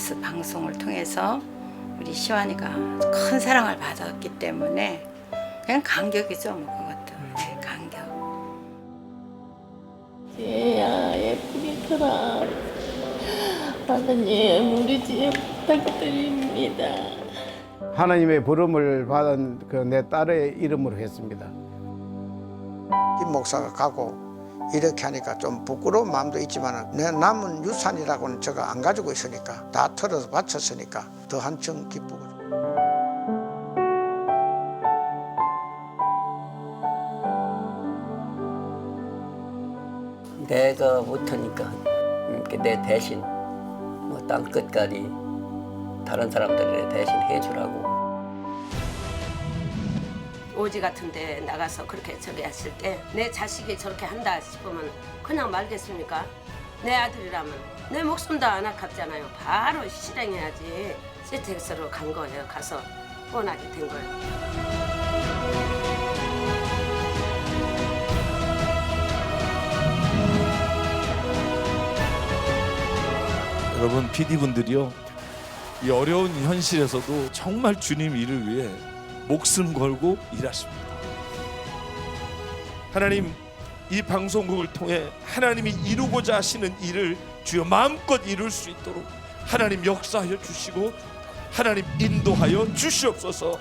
KBS 방송을 통해서 우리 시완이가 큰 사랑을 받았기 때문에 그냥 감격이죠, 뭐 그것도. 네, 감격. 지혜야 예쁘게 커라. 하나님 우리 지혜 부탁드립니다. 하나님의 부름을 받은 그 내 딸의 이름으로 했습니다. 김 목사가 가고 이렇게 하니까 좀 부끄러운 마음도 있지만 내 남은 유산이라고는 제가 안 가지고 있으니까 다 털어서 바쳤으니까 더 한층 기쁘고. 내가 못하니까 내 대신 뭐 땅 끝까지 다른 사람들을 대신 해주라고. 오지 같은 데 나가서 그렇게 저기 했을 때 내 자식이 저렇게 한다 싶으면 그냥 말겠습니까? 내 아들이라면 내 목숨도 안 아깝잖아요. 바로 실행해야지. CTX로 간 거예요. 가서 후원하게 된 거예요. 여러분 PD분들이요, 이 어려운 현실에서도 정말 주님 일을 위해 목숨 걸고 일하십니다. 하나님, 이 방송국을 통해 하나님이 이루고자 하시는 일을 주여 마음껏 이룰 수 있도록 하나님 역사하여 주시고 하나님 인도하여 주시옵소서.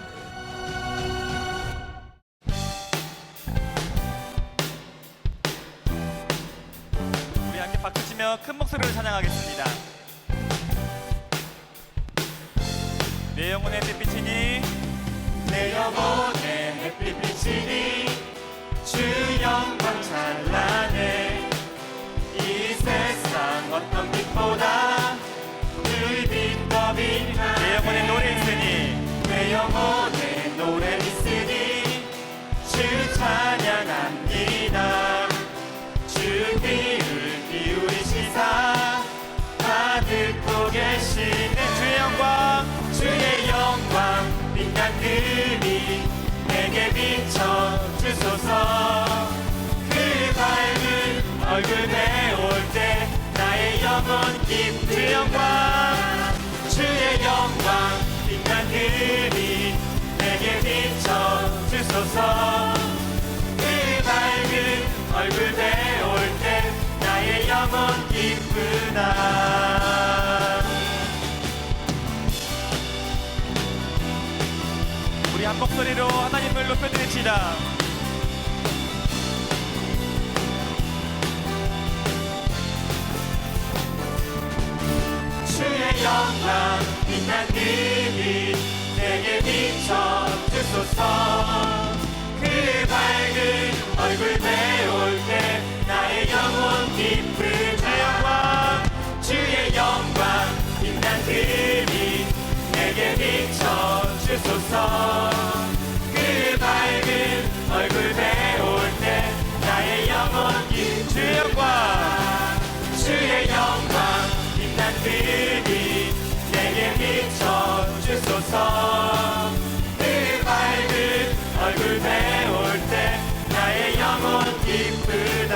우리 함께 박수치며 큰 목소리로 찬양하겠습니다. 내 영혼의 햇빛이니 내 영혼의 햇빛이니 주 영광 찬란해. 이 세상 어떤 빛보다 그 빛 더 빛나. 내 영혼의 노래 있으니 내 영혼의 노래 있으니 주 찬양합니다. 주 귀를 기울이시사 다 듣고 계시네. 주의 영광 주의 영광 빛난 그리 내게 비춰 주소서. 그 밝은 얼굴 배울 때 나의 영혼 깊은 주의 영광 주의 영광 빛난 그리 내게 비춰 주소서. 그 밝은 얼굴 배울 때 나의 영혼 기쁘다. 우리 한 목소리로 하나님을 높여드립시다. 주의 영광 빛난 그빛 내게 비춰 주소서. 그 밝은 얼굴 배울 때 나의 영혼 기쁜 주의 영광 주의 영광 빛난 그빛 내게 비춰 주소서. 그 밝은 얼굴 배울 때 나의 영혼 기쁜 주의 영광 주의 영광 빛난 그빛 내게 비춰 주소서. 그 밝은 얼굴 배울 때 나의 영혼 기쁘다.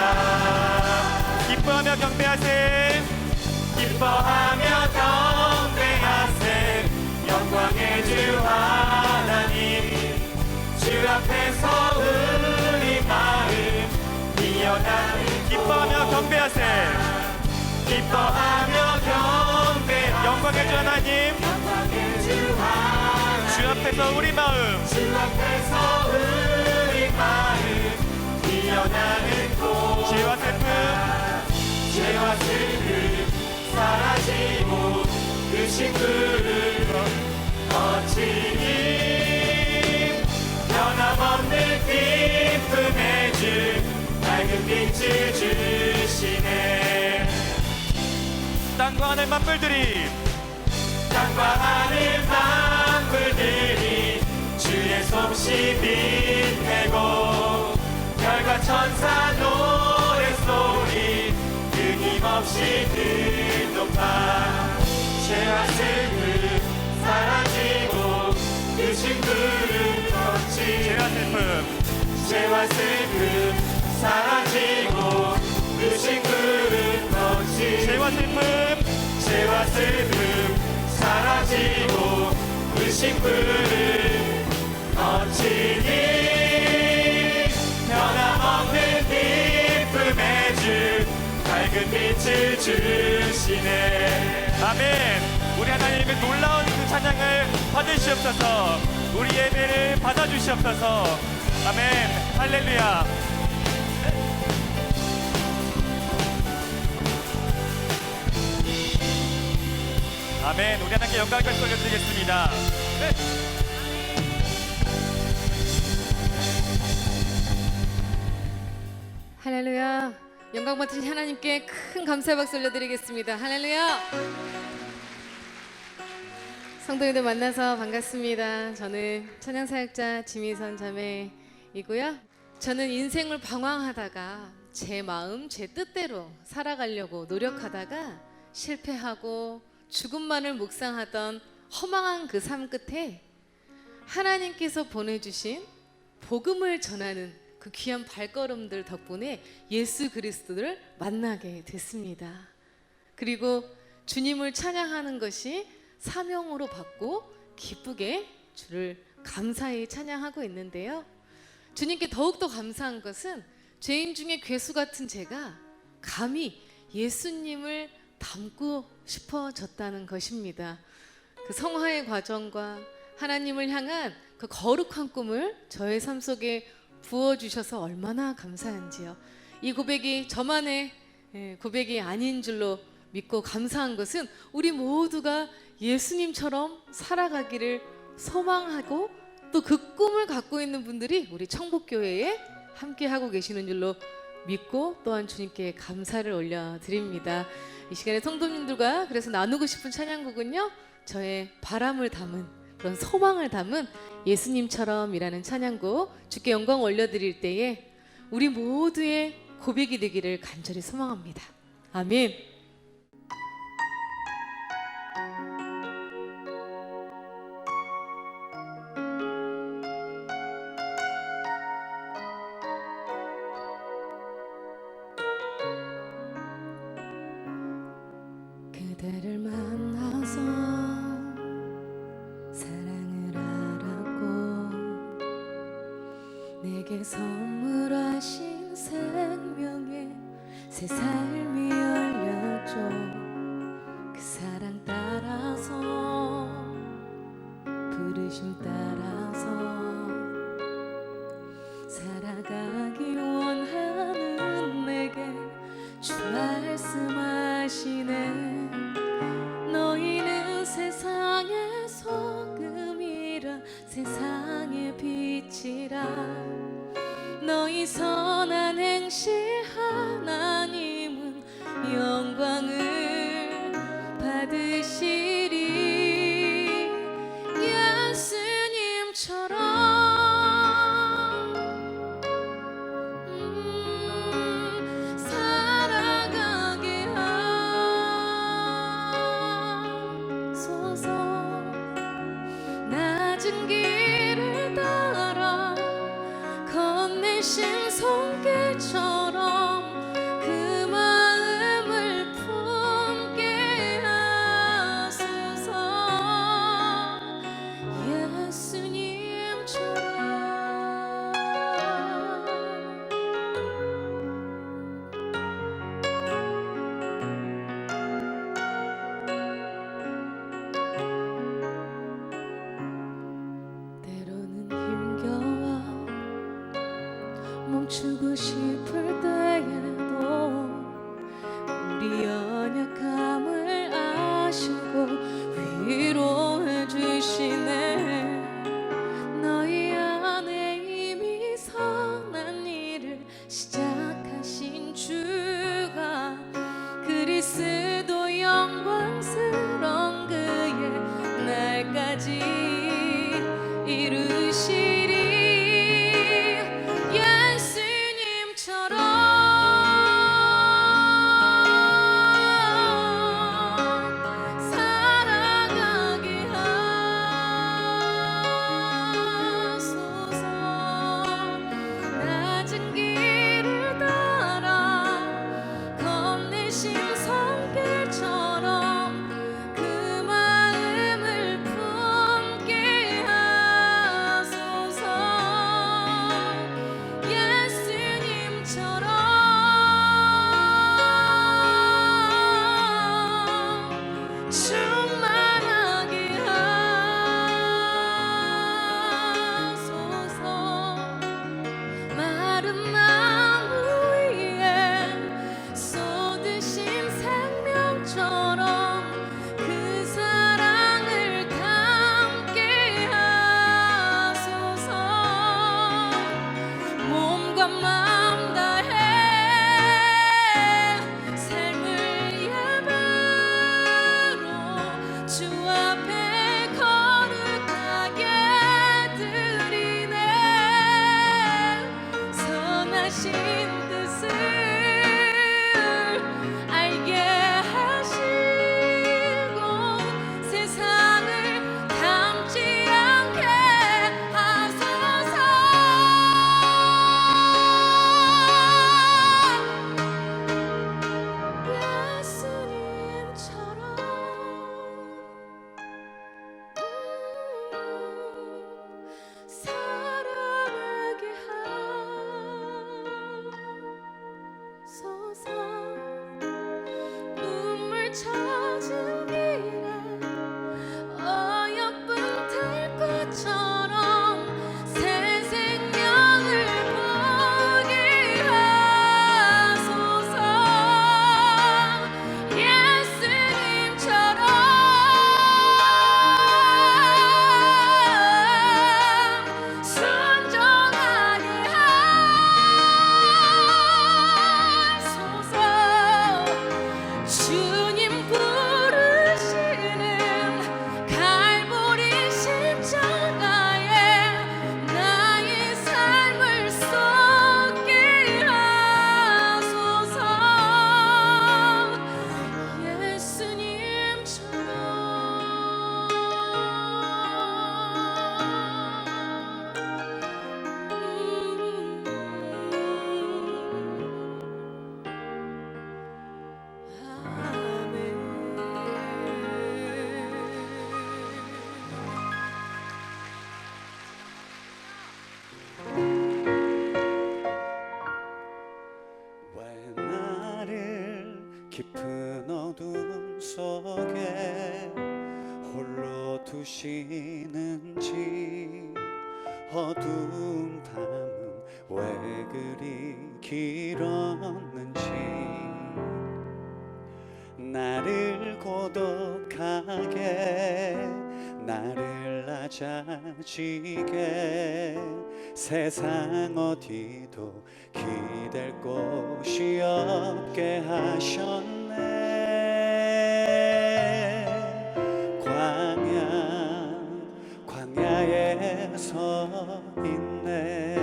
기뻐하며 경배하세. 기뻐하며 경배하세. 영광의 주 하나님. 주 앞에서 우리 마음 미어나는 기뻐하며 경배하세. 기뻐하며 경배하세. 영광의 주 하나님. 영광의 주 하나님. 주 앞에서 우리 마음. 주 앞에서 우리 마음 미어나는 곳. 죄와 슬픔. 죄와 슬픔 사라지고 그 신부를 거치니 변함없는 기쁨의 주 밝은 빛을 주시네. 땅과 하늘 만물들이 땅과 하늘 만물들이 주의 솜씨 빛내고 별과 천사 노래소리 끊임없이 듣높아. 죄와 슬픔 사라지고 그 신부를 거치. 죄와 슬픔 죄와 슬픔 사라지고 그 신부를 거치. 죄와 슬픔 죄와 슬픔 주신 푸른 거친이 변함없는 기쁨의 주 밝은 빛을 주시네. 아멘. 우리 하나님의 놀라운 그 찬양을 받으시옵소서. 우리 예배를 받아주시옵소서. 아멘. 할렐루야. 아멘. 우리 하나님께 영광을 돌려드리겠습니다. 할렐루야. 영광 받으신 하나님께 큰 감사의 박수 올려드리겠습니다. 할렐루야. 성도님들 만나서 반갑습니다. 저는 찬양사역자 지미선 자매이고요. 저는 인생을 방황하다가 제 마음, 제 뜻대로 살아가려고 노력하다가 실패하고 죽음만을 묵상하던 허망한 그 삶 끝에 하나님께서 보내주신 복음을 전하는 그 귀한 발걸음들 덕분에 예수 그리스도를 만나게 됐습니다. 그리고 주님을 찬양하는 것이 사명으로 받고 기쁘게 주를 감사히 찬양하고 있는데요. 주님께 더욱더 감사한 것은 죄인 중에 괴수 같은 제가 감히 예수님을 닮고 싶어졌다는 것입니다. 그 성화의 과정과 하나님을 향한 그 거룩한 꿈을 저의 삶 속에 부어주셔서 얼마나 감사한지요. 이 고백이 저만의 고백이 아닌 줄로 믿고 감사한 것은 우리 모두가 예수님처럼 살아가기를 소망하고 또 그 꿈을 갖고 있는 분들이 우리 청복교회에 함께 하고 계시는 줄로 믿고 또한 주님께 감사를 올려드립니다. 이 시간에 성도님들과 그래서 나누고 싶은 찬양곡은요, 저의 바람을 담은 그런 소망을 담은 예수님처럼이라는 찬양곡 주께 영광 올려드릴 때에 우리 모두의 고백이 되기를 간절히 소망합니다. 아멘. 그대를 만나서 사랑을 알았고 내게 선물하신 생명의 새 삶이 열렸죠. 그 사랑 따라서 부르심 따라서 살아가기 원하는 내게 주 말씀하시네. 너희는 세상의 소금이라 세상의 빛이라. 너희 선한 행실 하나님은 영광을 받으시리. 예수님처럼 살아가게 하소서. 낮은 길을 따라 건네신 손길처럼 그 마음을 품게 하소서. 예수님처럼 때로는 힘겨워 멈추고 싶을 때에도 우리 연약함을 아시고 위로해 주시네. 너희 안에 이미 선한 일을 시작하신 주가 그리스도 영광스러운 그의 날까지 이루시리. 예수님처럼 살아가게 하소서. 낮은 길을 따라 건네신 손길처럼 그 마음을 품게 두시는지 어두운 밤은 왜 그리 길었는지 나를 고독하게 나를 낮아지게 세상 어디도 기댈 곳이 없게 하셨네. 광야에 서 있네.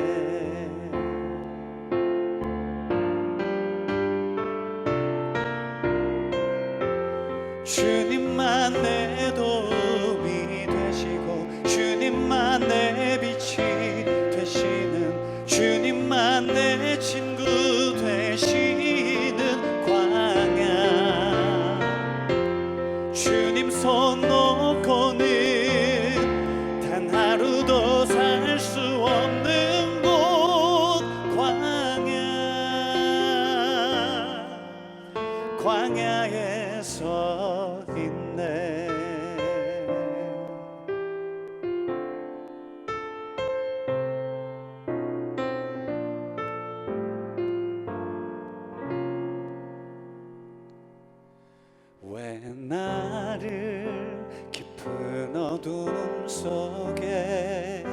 주님만 내 도움이 되시고 주님만 내 빛이 되시는 주님만 내 친구 되시는 광야 주님 손 놓고는 단 하루도 살 수 없는 곳 광야에 서 있네. 왜 나를 깊은 어둠 속에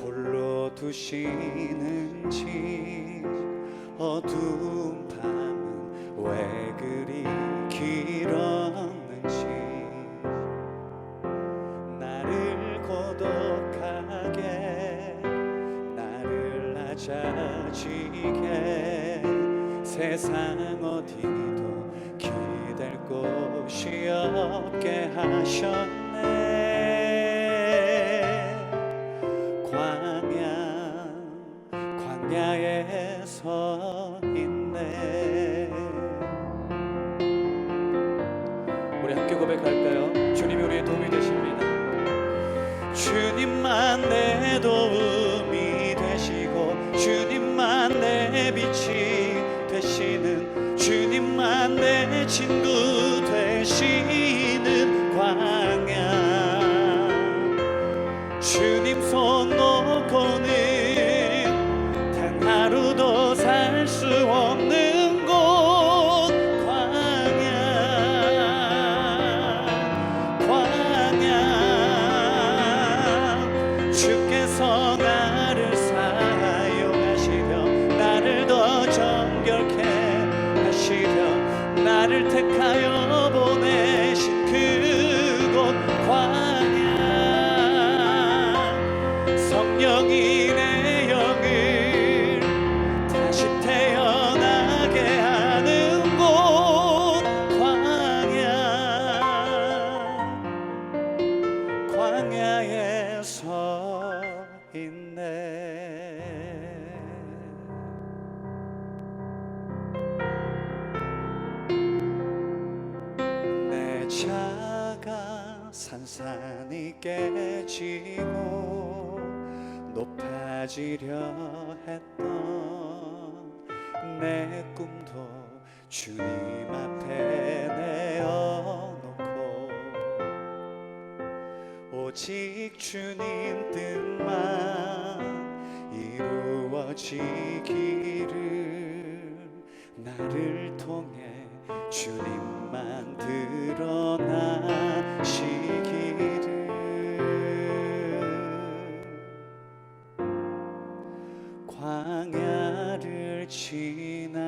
홀로 두시는지 어두운 밤은 왜 그리 길었는지 나를 고독하게 나를 낮아지게 세상 어디도 기댈 곳이 없게 하셨네. 광야에 서 있네. 우리 함께 고백할까요? 주님이 우리의 도움이 되십니다. 주님만 내 도움이 되시고 주님만 내 빛이 되시는 주님만 내 친구 되시는 광야 주님 손 놓고는 단 하루도 살 수 없는 곳 광야 주께서 나를 사용하시려 나를 더 정결케 하시려 나를 택하여 보내신 그곳 광야 성령이 내 영을 다시 태어나게 하는 곳 광야에 서 있네. 내 자가 산산이 깨지고 높아지려 했던 내 꿈도 주님 앞에 내어놓고 오직 주님 뜻만 이루어지기를 나를 통해 주님만 드러나시기를 광야를 지나며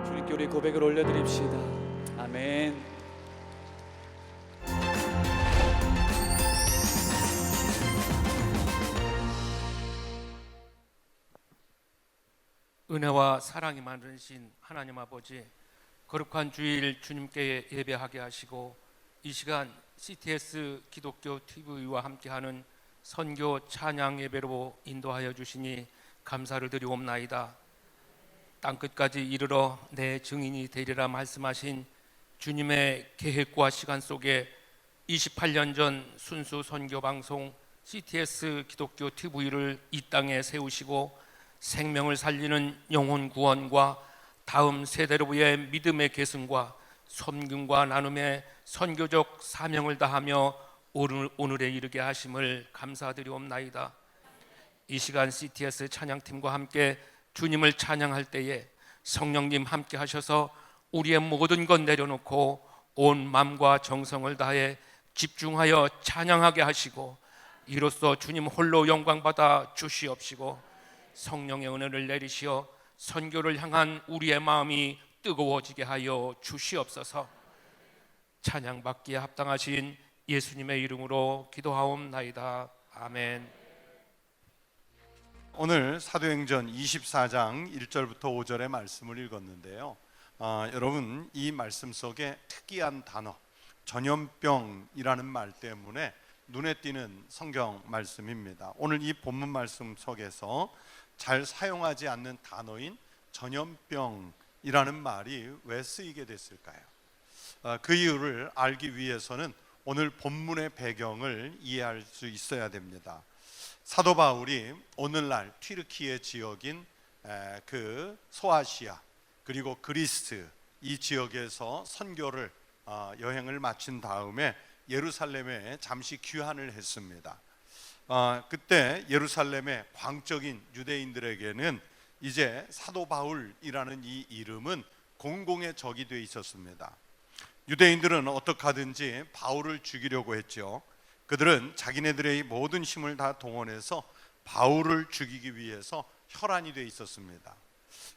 주님께 우리 고백을 올려드립시다. 아멘. 은혜와 사랑이 많으신 하나님 아버지, 거룩한 주일 주님께 예배하게 하시고 이 시간 CTS 기독교 TV와 함께하는 선교 찬양 예배로 인도하여 주시니 감사를 드리옵나이다. 땅끝까지 이르러 내 증인이 되리라 말씀하신 주님의 계획과 시간 속에 28년 전 순수 선교 방송 CTS 기독교 TV를 이 땅에 세우시고 생명을 살리는 영혼 구원과 다음 세대로의 믿음의 계승과 섬김과 나눔의 선교적 사명을 다하며 오늘에 이르게 하심을 감사드리옵나이다. 이 시간 CTS 찬양팀과 함께 주님을 찬양할 때에 성령님 함께 하셔서 우리의 모든 것 내려놓고 온 마음과 정성을 다해 집중하여 찬양하게 하시고 이로써 주님 홀로 영광받아 주시옵시고 성령의 은혜를 내리시어 선교를 향한 우리의 마음이 뜨거워지게 하여 주시옵소서. 찬양받기에 합당하신 예수님의 이름으로 기도하옵나이다. 아멘. 오늘 사도행전 24장 1절부터 5절의 말씀을 읽었는데요. 여러분, 이 말씀 속에 특이한 단어 전염병이라는 말 때문에 눈에 띄는 성경 말씀입니다. 오늘 이 본문 말씀 속에서 잘 사용하지 않는 단어인 전염병이라는 말이 왜 쓰이게 됐을까요? 그 이유를 알기 위해서는 오늘 본문의 배경을 이해할 수 있어야 됩니다. 사도 바울이 오늘날 튀르키예 지역인 그 소아시아 그리고 그리스 이 지역에서 선교를 여행을 마친 다음에 예루살렘에 잠시 귀환을 했습니다. 그때 예루살렘의 광적인 유대인들에게는 이제 사도 바울이라는 이 이름은 공공의 적이 되어 있었습니다. 유대인들은 어떻게 하든지 바울을 죽이려고 했죠. 그들은 자기네들의 모든 힘을 다 동원해서 바울을 죽이기 위해서 혈안이 되어 있었습니다.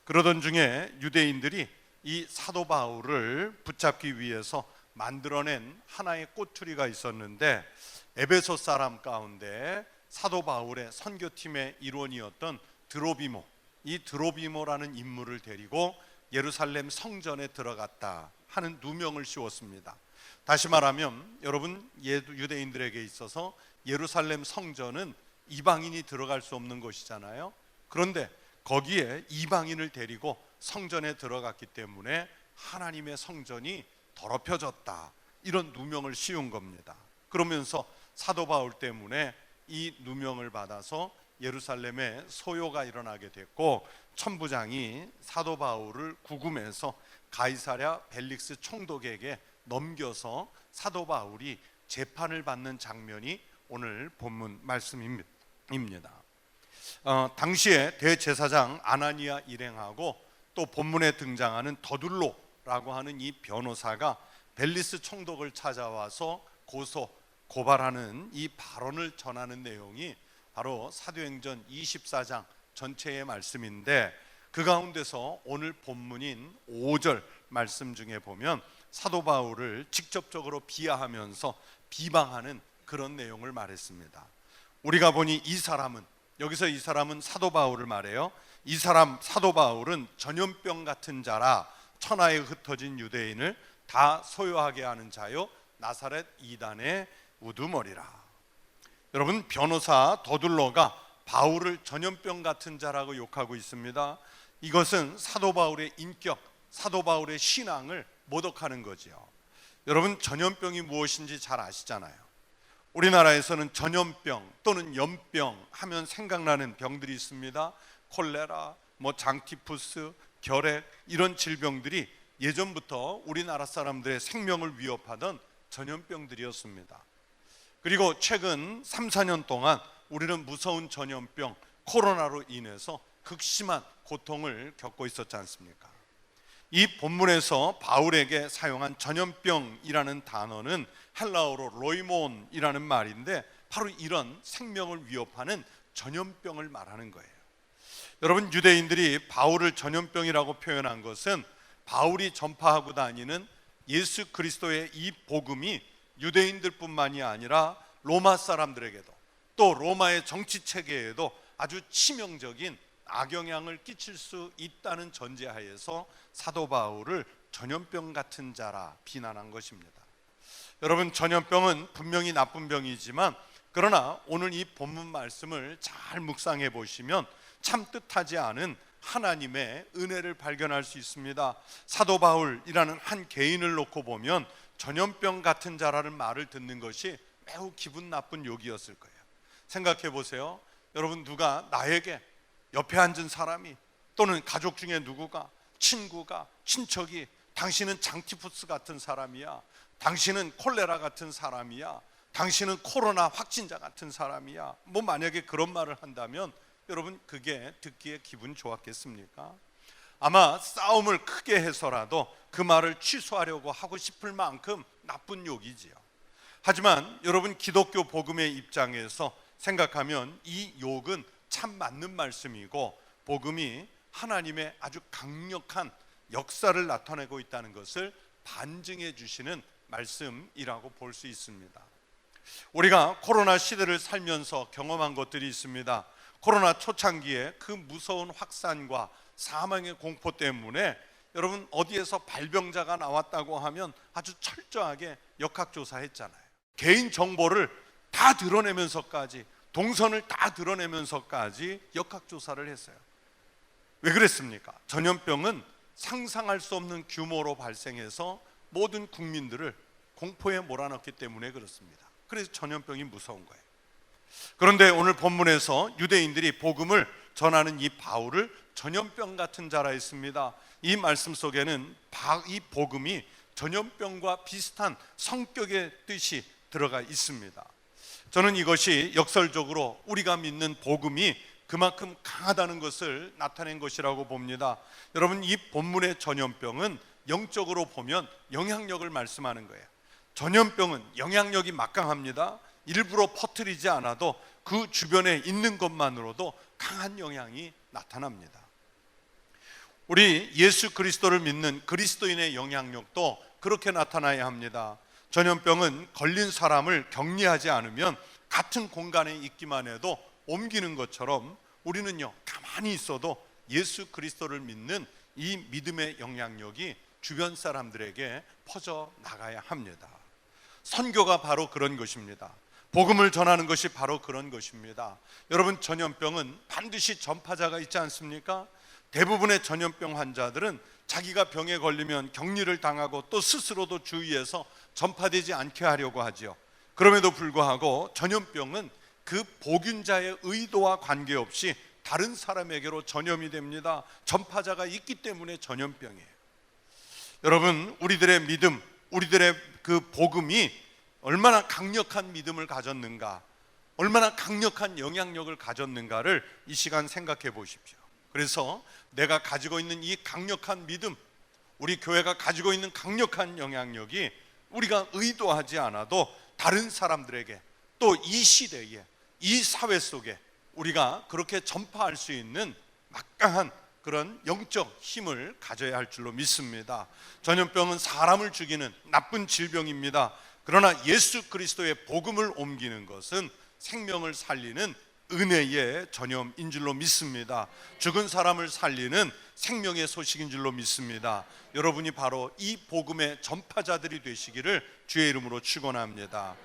그러던 중에 유대인들이 이 사도 바울을 붙잡기 위해서 만들어낸 하나의 꼬투리가 있었는데 에베소 사람 가운데 사도 바울의 선교팀의 일원이었던 드로비모, 이 드로비모라는 인물을 데리고 예루살렘 성전에 들어갔다 하는 누명을 씌웠습니다. 다시 말하면 여러분, 유대인들에게 있어서 예루살렘 성전은 이방인이 들어갈 수 없는 곳이잖아요. 그런데 거기에 이방인을 데리고 성전에 들어갔기 때문에 하나님의 성전이 더럽혀졌다, 이런 누명을 씌운 겁니다. 그러면서 사도 바울 때문에 이 누명을 받아서 예루살렘에 소요가 일어나게 됐고, 천부장이 사도 바울을 구금해서 가이사랴 벨릭스 총독에게 넘겨서 사도 바울이 재판을 받는 장면이 오늘 본문 말씀입니다. 당시에 대제사장 아나니아 일행하고 또 본문에 등장하는 더둘로라고 하는 이 변호사가 벨리스 총독을 찾아와서 고발하는 이 발언을 전하는 내용이 바로 사도행전 24장 전체의 말씀인데, 그 가운데서 오늘 본문인 5절 말씀 중에 보면 사도 바울을 직접적으로 비하하면서 비방하는 그런 내용을 말했습니다. 우리가 보니 이 사람은, 여기서 이 사람은 사도 바울을 말해요. 이 사람 사도 바울은 전염병 같은 자라, 천하에 흩어진 유대인을 다 소요하게 하는 자요 나사렛 이단의 우두머리라. 여러분, 변호사 더둘로가 바울을 전염병 같은 자라고 욕하고 있습니다. 이것은 사도 바울의 인격, 사도 바울의 신앙을 모독하는 거지요. 여러분, 전염병이 무엇인지 잘 아시잖아요. 우리나라에서는 전염병 또는 연병 하면 생각나는 병들이 있습니다. 콜레라, 장티푸스, 결핵, 이런 질병들이 예전부터 우리나라 사람들의 생명을 위협하던 전염병들이었습니다. 그리고 최근 3, 4년 동안 우리는 무서운 전염병 코로나로 인해서 극심한 고통을 겪고 있었지 않습니까? 이 본문에서 바울에게 사용한 전염병이라는 단어는 헬라어로 로이몬이라는 말인데, 바로 이런 생명을 위협하는 전염병을 말하는 거예요. 여러분, 유대인들이 바울을 전염병이라고 표현한 것은 바울이 전파하고 다니는 예수 그리스도의 이 복음이 유대인들뿐만이 아니라 로마 사람들에게도, 또 로마의 정치 체계에도 아주 치명적인 악영향을 끼칠 수 있다는 전제하에서 사도 바울을 전염병 같은 자라 비난한 것입니다. 여러분, 전염병은 분명히 나쁜 병이지만, 그러나 오늘 이 본문 말씀을 잘 묵상해 보시면 참 뜻하지 않은 하나님의 은혜를 발견할 수 있습니다. 사도 바울이라는 한 개인을 놓고 보면 전염병 같은 자라는 말을 듣는 것이 매우 기분 나쁜 욕이었을 거예요. 생각해 보세요. 여러분, 누가 나에게 옆에 앉은 사람이 또는 가족 중에 누구가, 친구가, 친척이 당신은 장티푸스 같은 사람이야, 당신은 콜레라 같은 사람이야, 당신은 코로나 확진자 같은 사람이야, 뭐 만약에 그런 말을 한다면 여러분 그게 듣기에 기분 좋았겠습니까? 아마 싸움을 크게 해서라도 그 말을 취소하려고 하고 싶을 만큼 나쁜 욕이지요. 하지만 여러분 기독교 복음의 입장에서 생각하면 이 욕은 참 맞는 말씀이고 복음이 하나님의 아주 강력한 역사를 나타내고 있다는 것을 반증해 주시는 말씀이라고 볼 수 있습니다. 우리가 코로나 시대를 살면서 경험한 것들이 있습니다. 코로나 초창기에 그 무서운 확산과 사망의 공포 때문에 여러분 어디에서 발병자가 나왔다고 하면 아주 철저하게 역학조사했잖아요. 개인 정보를 다 드러내면서까지, 동선을 다 드러내면서까지 역학조사를 했어요. 왜 그랬습니까? 전염병은 상상할 수 없는 규모로 발생해서 모든 국민들을 공포에 몰아넣기 때문에 그렇습니다. 그래서 전염병이 무서운 거예요. 그런데 오늘 본문에서 유대인들이 복음을 전하는 이 바울을 전염병 같은 자라 했습니다. 이 말씀 속에는 이 복음이 전염병과 비슷한 성격의 뜻이 들어가 있습니다. 저는 이것이 역설적으로 우리가 믿는 복음이 그만큼 강하다는 것을 나타낸 것이라고 봅니다. 여러분 이 본문의 전염병은 영적으로 보면 영향력을 말씀하는 거예요. 전염병은 영향력이 막강합니다. 일부러 퍼뜨리지 않아도 그 주변에 있는 것만으로도 강한 영향이 나타납니다. 우리 예수 그리스도를 믿는 그리스도인의 영향력도 그렇게 나타나야 합니다. 전염병은 걸린 사람을 격리하지 않으면 같은 공간에 있기만 해도 옮기는 것처럼 우리는요 가만히 있어도 예수 그리스도를 믿는 이 믿음의 영향력이 주변 사람들에게 퍼져 나가야 합니다. 선교가 바로 그런 것입니다. 복음을 전하는 것이 바로 그런 것입니다. 여러분 전염병은 반드시 전파자가 있지 않습니까? 대부분의 전염병 환자들은 자기가 병에 걸리면 격리를 당하고 또 스스로도 주의해서 전파되지 않게 하려고 하지요. 그럼에도 불구하고 전염병은 그 보균자의 의도와 관계없이 다른 사람에게로 전염이 됩니다. 전파자가 있기 때문에 전염병이에요. 여러분 우리들의 믿음, 우리들의 그 복음이 얼마나 강력한 믿음을 가졌는가, 얼마나 강력한 영향력을 가졌는가를 이 시간 생각해 보십시오. 그래서 내가 가지고 있는 이 강력한 믿음, 우리 교회가 가지고 있는 강력한 영향력이 우리가 의도하지 않아도 다른 사람들에게 또 이 시대에 이 사회 속에 우리가 그렇게 전파할 수 있는 막강한 그런 영적 힘을 가져야 할 줄로 믿습니다. 전염병은 사람을 죽이는 나쁜 질병입니다. 그러나 예수 그리스도의 복음을 옮기는 것은 생명을 살리는 은혜의 전염인 줄로 믿습니다. 죽은 사람을 살리는 생명의 소식인 줄로 믿습니다. 여러분이 바로 이 복음의 전파자들이 되시기를 주의 이름으로 축원합니다.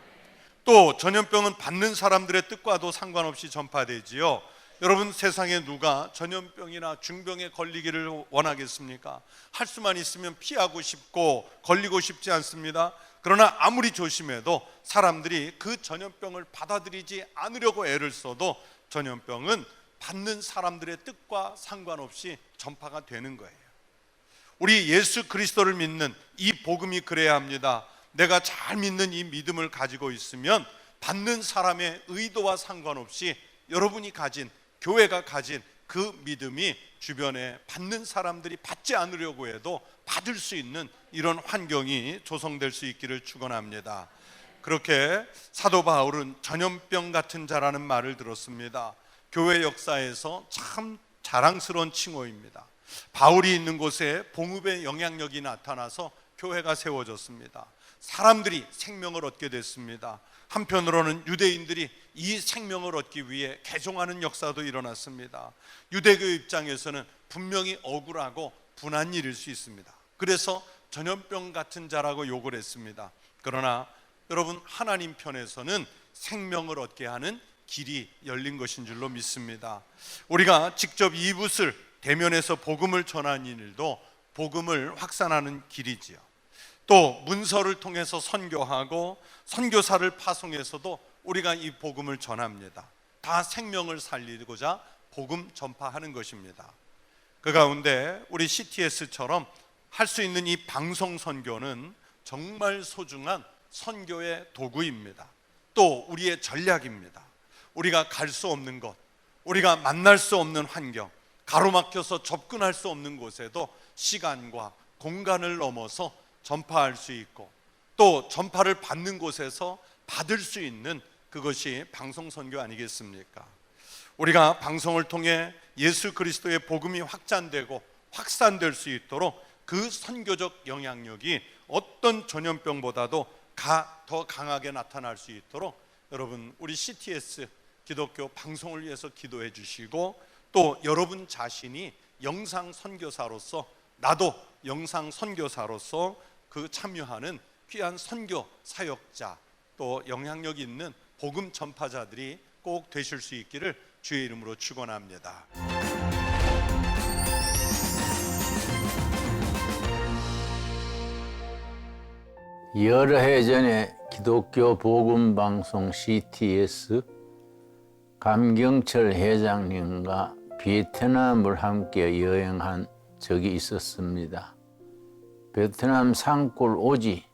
또 전염병은 받는 사람들의 뜻과도 상관없이 전파되지요. 여러분 세상에 누가 전염병이나 중병에 걸리기를 원하겠습니까? 할 수만 있으면 피하고 싶고 걸리고 싶지 않습니다. 그러나 아무리 조심해도 사람들이 그 전염병을 받아들이지 않으려고 애를 써도 전염병은 받는 사람들의 뜻과 상관없이 전파가 되는 거예요. 우리 예수 그리스도를 믿는 이 복음이 그래야 합니다. 내가 잘 믿는 이 믿음을 가지고 있으면 받는 사람의 의도와 상관없이 여러분이 가진, 교회가 가진 그 믿음이 주변에 받는 사람들이 받지 않으려고 해도 받을 수 있는 이런 환경이 조성될 수 있기를 축원합니다. 그렇게 사도 바울은 전염병 같은 자라는 말을 들었습니다. 교회 역사에서 참 자랑스러운 칭호입니다. 바울이 있는 곳에 봉급의 영향력이 나타나서 교회가 세워졌습니다. 사람들이 생명을 얻게 됐습니다. 한편으로는 유대인들이 이 생명을 얻기 위해 개종하는 역사도 일어났습니다. 유대교 입장에서는 분명히 억울하고 분한 일일 수 있습니다. 그래서 전염병 같은 자라고 욕을 했습니다. 그러나 여러분 하나님 편에서는 생명을 얻게 하는 길이 열린 것인 줄로 믿습니다. 우리가 직접 이붓을 대면해서 복음을 전하는 일도 복음을 확산하는 길이지요. 또 문서를 통해서 선교하고 선교사를 파송해서도 우리가 이 복음을 전합니다. 다 생명을 살리고자 복음 전파하는 것입니다. 그 가운데 우리 CTS처럼 할 수 있는 이 방송 선교는 정말 소중한 선교의 도구입니다. 또 우리의 전략입니다. 우리가 갈 수 없는 곳, 우리가 만날 수 없는 환경, 가로막혀서 접근할 수 없는 곳에도 시간과 공간을 넘어서 전파할 수 있고, 또 전파를 받는 곳에서 받을 수 있는 그것이 방송 선교 아니겠습니까? 우리가 방송을 통해 예수 그리스도의 복음이 확장되고 확산될 수 있도록 그 선교적 영향력이 어떤 전염병보다도 더 강하게 나타날 수 있도록 여러분 우리 CTS 기독교 방송을 위해서 기도해 주시고, 또 여러분 자신이 영상 선교사로서, 나도 영상 선교사로서 그 참여하는 귀한 선교 사역자, 또 영향력 있는 복음 전파자들이 꼭 되실 수 있기를 주의 이름으로 축원합니다. 여러 해 전에 기독교 복음 방송 CTS 감경철 회장님과 베트남을 함께 여행한 적이 있었습니다. 베트남 산골 오지,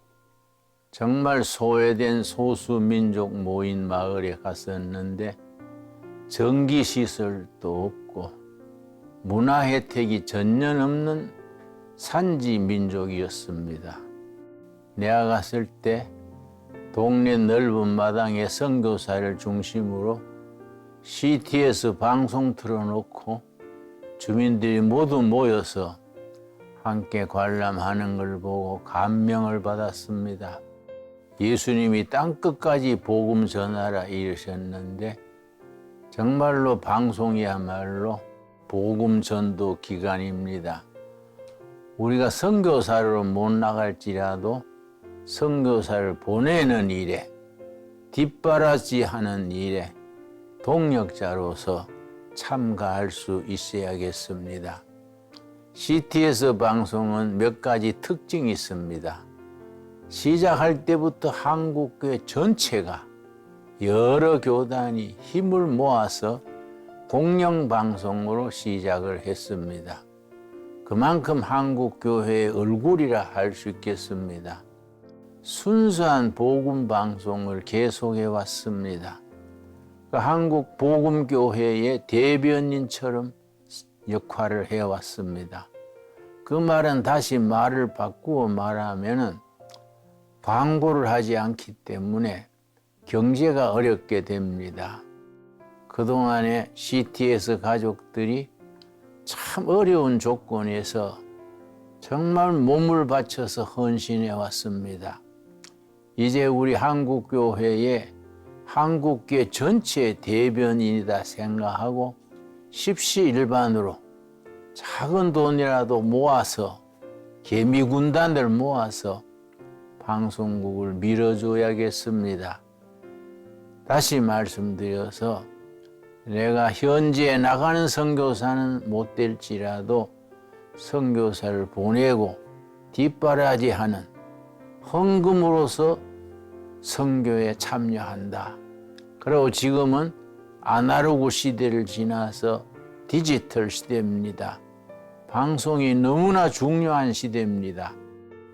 정말 소외된 소수민족 모인 마을에 갔었는데 전기시설도 없고 문화 혜택이 전혀 없는 산지 민족이었습니다. 내가 갔을 때 동네 넓은 마당에 선교사를 중심으로 CTS 방송 틀어놓고 주민들이 모두 모여서 함께 관람하는 걸 보고 감명을 받았습니다. 예수님이 땅끝까지 복음 전하라 이르셨는데 정말로 방송이야말로 복음 전도 기간입니다. 우리가 선교사로 못 나갈지라도 선교사를 보내는 일에, 뒷바라지하는 일에 동력자로서 참가할 수 있어야겠습니다. CTS 방송은 몇 가지 특징이 있습니다. 시작할 때부터 한국교회 전체가 여러 교단이 힘을 모아서 공영방송으로 시작을 했습니다. 그만큼 한국교회의 얼굴이라 할 수 있겠습니다. 순수한 복음방송을 계속해 왔습니다. 한국 복음교회의 대변인처럼 역할을 해왔습니다. 그 말은 다시 말을 바꾸어 말하면은 광고를 하지 않기 때문에 경제가 어렵게 됩니다. 그동안에 CTS 가족들이 참 어려운 조건에서 정말 몸을 바쳐서 헌신해 왔습니다. 이제 우리 한국교회의 한국교회 전체의 대변인이다 생각하고 십시일반으로 작은 돈이라도 모아서 개미군단을 모아서 방송국을 밀어줘야겠습니다. 다시 말씀드려서 내가 현지에 나가는 선교사는 못 될지라도 선교사를 보내고 뒷바라지하는 헌금으로서 선교에 참여한다. 그리고 지금은 아날로그 시대를 지나서 디지털 시대입니다. 방송이 너무나 중요한 시대입니다.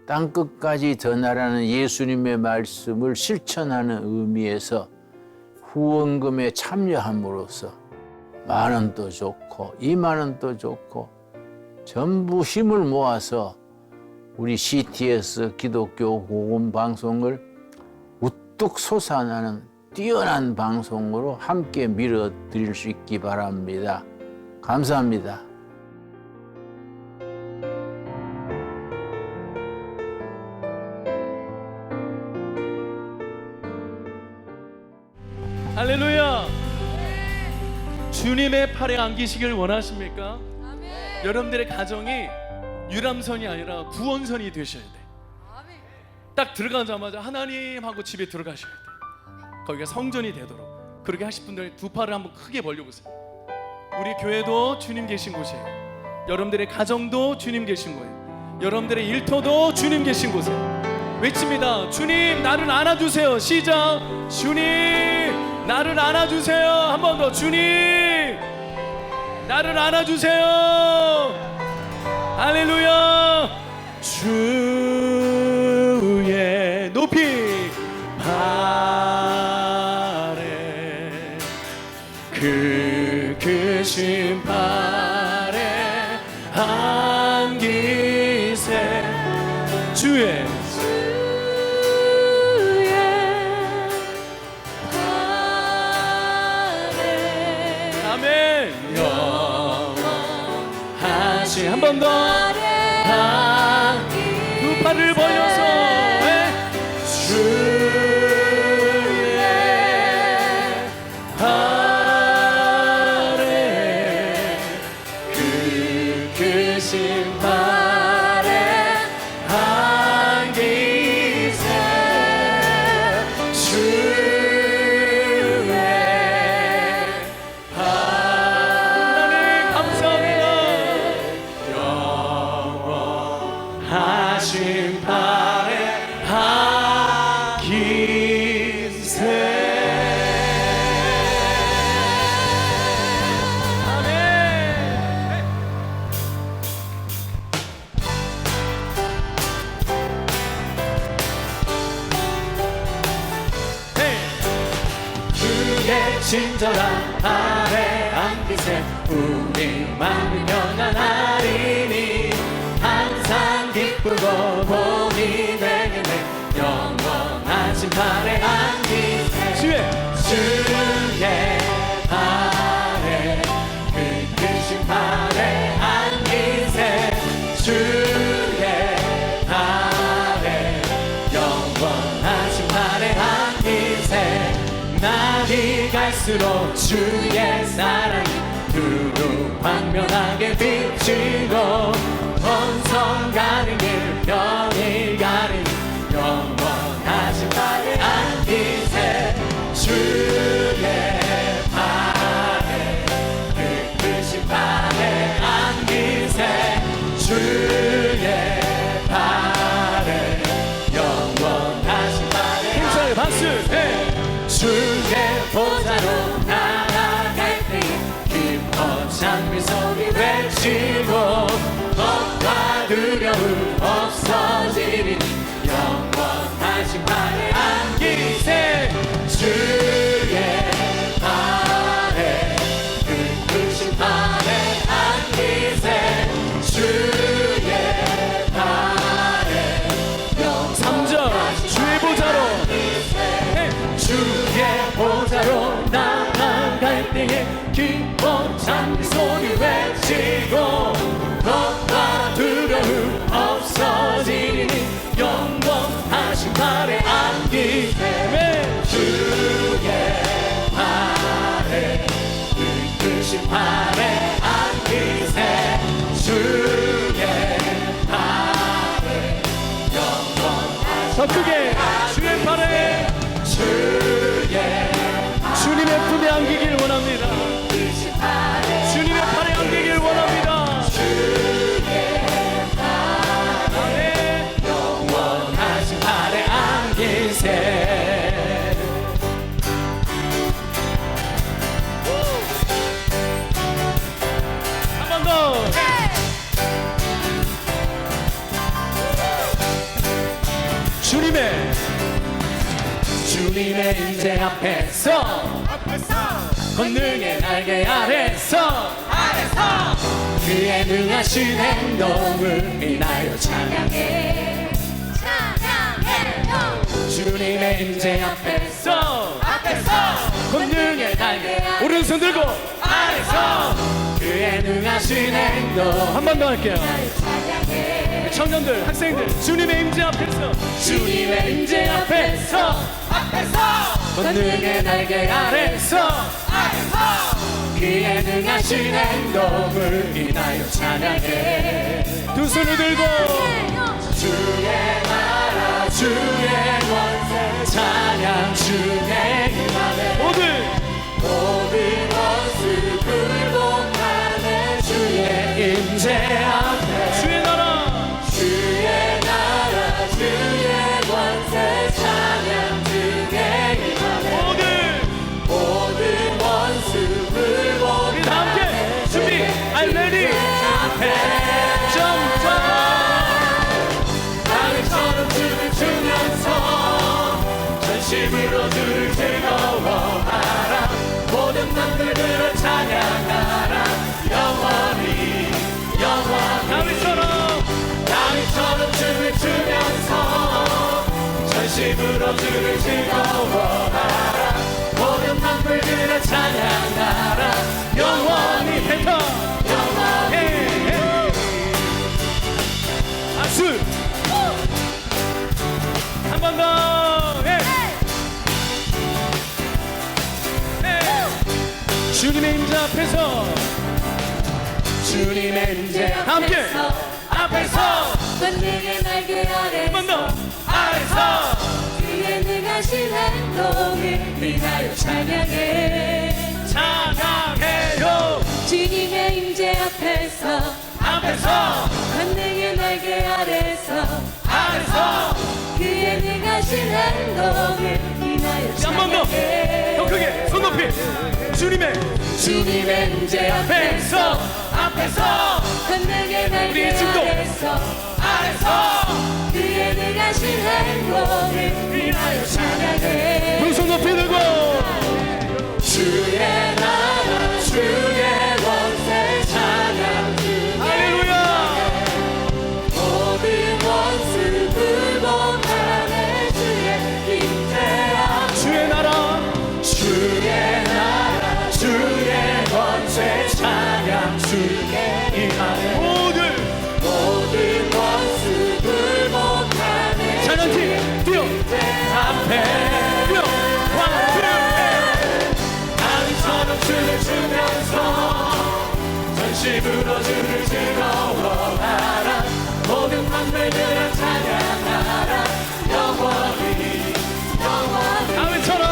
땅끝까지 전하라는 예수님의 말씀을 실천하는 의미에서 후원금에 참여함으로써 10,000원도 좋고 20,000원도 좋고 전부 힘을 모아서 우리 CTS 기독교 복음 방송을 우뚝 솟아나는 뛰어난 방송으로 함께 밀어드릴 수 있기 바랍니다. 감사합니다. 할렐루야. 주님의 팔에 안기시길 원하십니까? 여러분들의 가정이 유람선이 아니라 구원선이 되셔야 돼. 딱 들어가자마자 하나님 하고 집에 들어가셔야 돼. 거기가 성전이 되도록 그렇게 하실 분들 두 팔을 한번 크게 벌려보세요. 우리 교회도 주님 계신 곳이에요. 여러분들의 가정도 주님 계신 거예요. 여러분들의 일터도 주님 계신 곳이에요. 외칩니다. 주님 나를 안아주세요. 시작. 주님 나를 안아주세요. 한 번 더. 주님 나를 안아주세요. 할렐루야. 주의 높이 발에 그 크신 발에 안기세. 주의 아멘. 영원하시. 한 번 더. 두 팔을 벌려서 주의 발에 그 크신 발에 안기세. 주의 하나님 감사합니다. 영원하신 발에 안기세. 아멘. 주의 친절한 발에 안기세. 우리만 평안하리니 항상 기쁘고 복이 되겠네. 영원하신 발에 안기세. 주의 발에 그 크신 발에 안기세. 주의 발에 영원하신 발에 안기세. 날이 갈수록 주의 사랑이 두루 광명하게 비치고 번성 가는 길 병이 가는 영원하신 발에 안기세. 주의 발에 그 크신 발에 안기세. 주의 발에 영원하신 발에 힘차게 박수. 주의 보좌로 나아갈 때 기뻐 찬미 소리 외치고 겁과 두려움 없어지리니 영원하신 발에 안기세. 주의 발에 그 크신 발에 안기세. 주의 발에 영원하신 주의 보좌로 주의 보좌로 나아갈 때에 기뻐 찬미 소리 외치고 겁과 두려움 없어지리니 영원하신 발에 안기세. 주의 발에 그 크신 발에 안기세. 주의 발에 영원하신 더 크게 주의 발에 주님의 품에 안기길 원합니다. 주님의 팔에 안기길 원합니다. 아멘. 영원하신 팔에 안기세. 한 번 더. 주님의 임재 앞에서 권능의 날개 아래서 그의 능하신 행동을 인하여 찬양해. 주님의 임재 앞에서 권능의 날개 오른손 들고 아래서 그의 능하신 행동. 한 번 더 할게요. 청년들, 학생들, 주님의 임재 앞에서 임재 앞에서 권능의 날개 아래서 그의 능하신 행동을 인하여 찬양해. 두 손을 들고 주의 나라 주의 권세 찬양 주의 힘하네. 모든 원수 굴복하네. 주의 임재 앞에 주의 나라 주의 권세 찬양 주의 힘하네. 모든 원수 굴복하네. 우리 다 함께 준비 전심으로 주를 즐거워하라. 모든 만물들아 찬양하라. 영원히 뱉어 영원히 박수 한 번 더. 주님의 임재 앞에서 주님의 임재 함께 앞에서 권능의 날개 아래 한 번 더 아래서 그의 능하신 행동을 인하여 찬양해 찬양해요. 주님의 임재 앞에서 권능의 날개 아래서 그의 능하신 행동을 인하여 한 번 더 찬양해 더 크게 손 높이 주님의 임재 앞에서 권능의 날개 우리의 중독. 아래서 그의 능하신 행동을 인하여 찬양해 두 손 높이 들고 주의 나라 주의 권세 찬양 주의 할렐루야. 모든 원수 굴복하네 주의 임재함 주의 나라 주의 권세 찬양 주의 임하네 모든 원수 굴복하네 찬양팀 뛰어 앞에 뛰어 다윗처럼 주를 주면서 전심으로 주를 즐거워하라. 모든 만물들아 찬양하라. 영원히 다윗처럼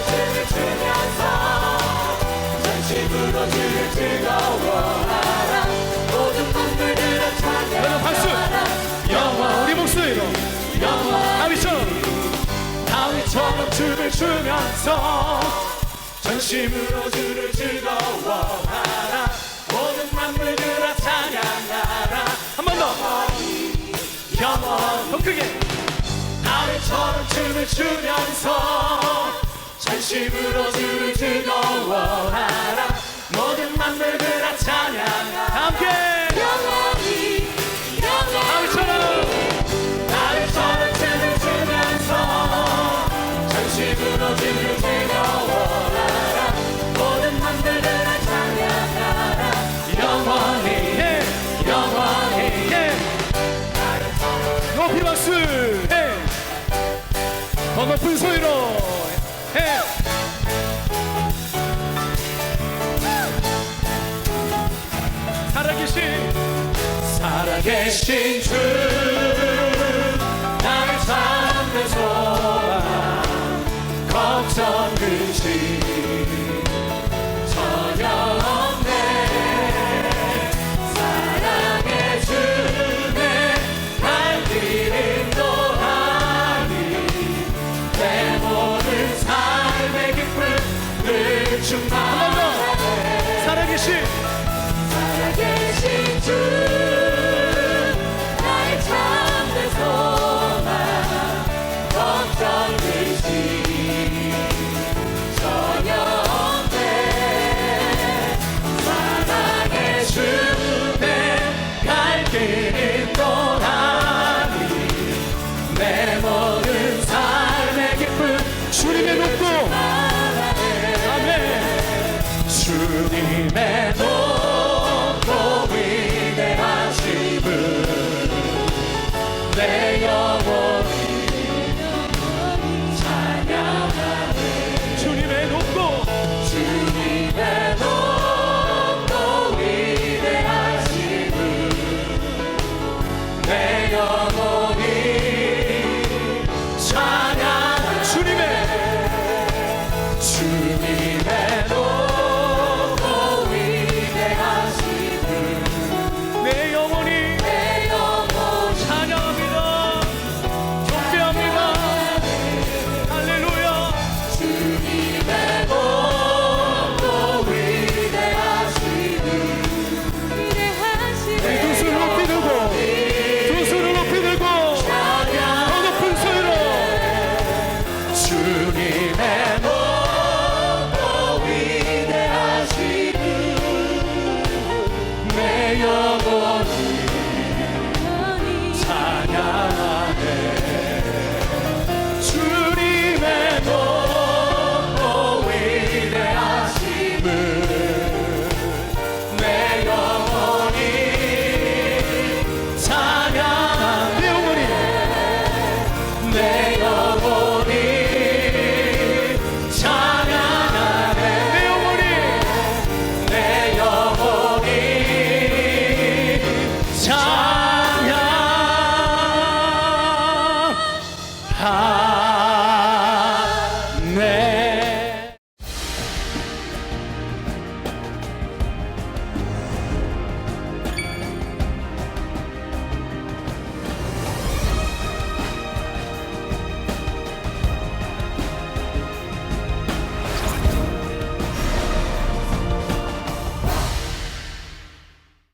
주를 주면서 전심으로 주를 즐거워하라. 모든 만물들아 여러분 박수 찬양하라. 우리 목소리로 다윗처럼 춤을 추면서 전심으로 주를 즐거워하라. 모든 만물들아 찬양하라. 한 번 더 크게 다윗처럼 춤을 추면서 전심으로 주를 즐거워하라. 모든 만물들아 찬양하라. 함께 다윗처럼 춤을 추면서 전심으로 주를 즐거워하라. 모든 만물들아 찬양하라. 영원히 높이 박수 더 높은 소리로 살아계신 주 나의 삶의 소망 걱정 근심 전혀 없네. 사랑의 주내 갈 길 인도하니 내 모든 삶의 기쁨을 충만하네. 살아계신 주 나의 참된 소망 걱정 근심 전혀 없네. 사랑의 주내 갈 길 인도하니 내 모든 삶의 기쁨 주님의 높고 아멘. 주님의 높고 위대하심을 내